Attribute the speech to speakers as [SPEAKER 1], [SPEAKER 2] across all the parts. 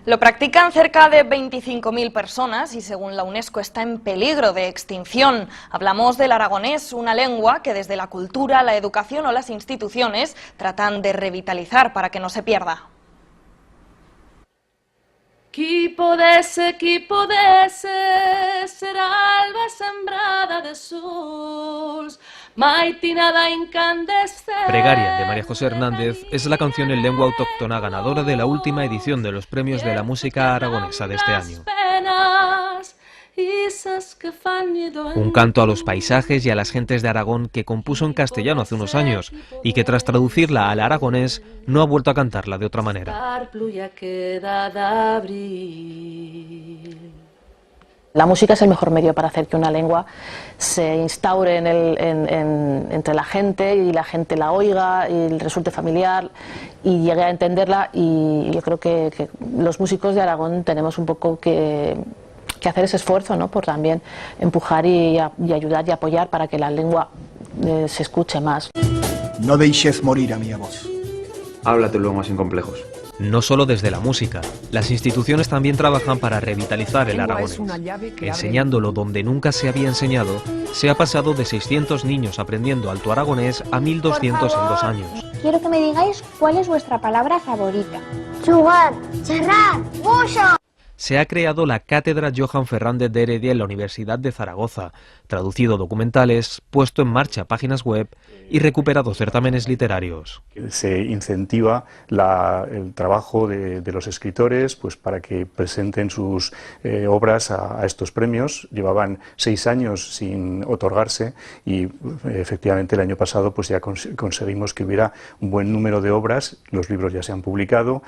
[SPEAKER 1] Lo practican cerca de 25.000 personas y según la UNESCO está en peligro de extinción. Hablamos del aragonés, una lengua que desde la cultura, la educación o las instituciones tratan de revitalizar para que no se pierda.
[SPEAKER 2] Qui podesse, serà alba sembrada de sols, maitinada incandescent.
[SPEAKER 3] Pregaria, de María José Hernández, es la canción en lengua autóctona ganadora de la última edición de los premios de la música aragonesa de este año. Un canto a los paisajes y a las gentes de Aragón que compuso en castellano hace unos años y que tras traducirla al aragonés no ha vuelto a cantarla de otra manera.
[SPEAKER 4] La música es el mejor medio para hacer que una lengua se instaure entre la gente y la gente la oiga y resulte familiar y llegue a entenderla, y yo creo que los músicos de Aragón tenemos un poco que hacer ese esfuerzo, ¿no?, por también empujar y ayudar y apoyar para que la lengua se escuche más.
[SPEAKER 5] No deixes morir a mi voz.
[SPEAKER 6] Háblate luego sin complejos.
[SPEAKER 3] No solo desde la música, las instituciones también trabajan para revitalizar el aragonés. Enseñándolo donde nunca se había enseñado, se ha pasado de 600 niños aprendiendo alto aragonés a 1.200 en 2 años.
[SPEAKER 7] Quiero que me digáis cuál es vuestra palabra favorita.
[SPEAKER 8] Jugar, xerrar, mucho.
[SPEAKER 3] Se ha creado la Cátedra Johan Fernández de Heredia en la Universidad de Zaragoza, traducido documentales, puesto en marcha páginas web y recuperado certámenes literarios.
[SPEAKER 9] Se incentiva el trabajo de los escritores, pues, para que presenten sus obras a estos premios. Llevaban 6 años sin otorgarse y efectivamente el año pasado pues ya conseguimos que hubiera un buen número de obras. Los libros ya se han publicado.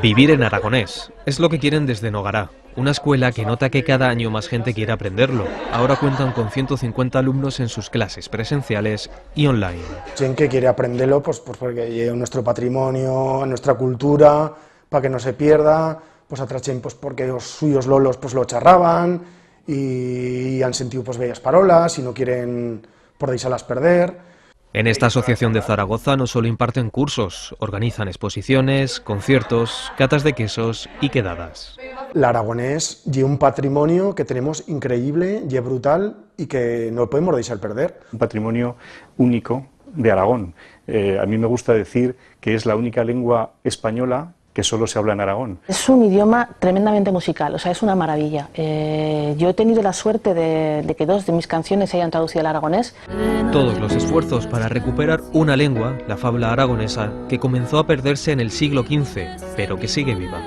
[SPEAKER 3] Vivir en aragonés es lo que quieren desde Nogará, una escuela que nota que cada año más gente quiere aprenderlo. Ahora cuentan con 150 alumnos en sus clases presenciales y online.
[SPEAKER 10] Gente que quiere aprenderlo pues porque es nuestro patrimonio, nuestra cultura, para que no se pierda, pues otra gente pues porque los suyos lolos pues lo charraban y han sentido pues bellas parolas y no quieren por deixarlas perder.
[SPEAKER 3] En esta asociación de Zaragoza no solo imparten cursos, organizan exposiciones, conciertos, catas de quesos y quedadas.
[SPEAKER 10] El aragonés lleva un patrimonio que tenemos increíble, y brutal y que no podemos dejar perder.
[SPEAKER 9] Un patrimonio único de Aragón. A mí me gusta decir que es la única lengua española que solo se habla en Aragón.
[SPEAKER 4] Es un idioma tremendamente musical, o sea, es una maravilla. Yo he tenido la suerte de que 2 de mis canciones se hayan traducido al aragonés.
[SPEAKER 3] Todos los esfuerzos para recuperar una lengua, la fabla aragonesa, que comenzó a perderse en el siglo XV, pero que sigue viva.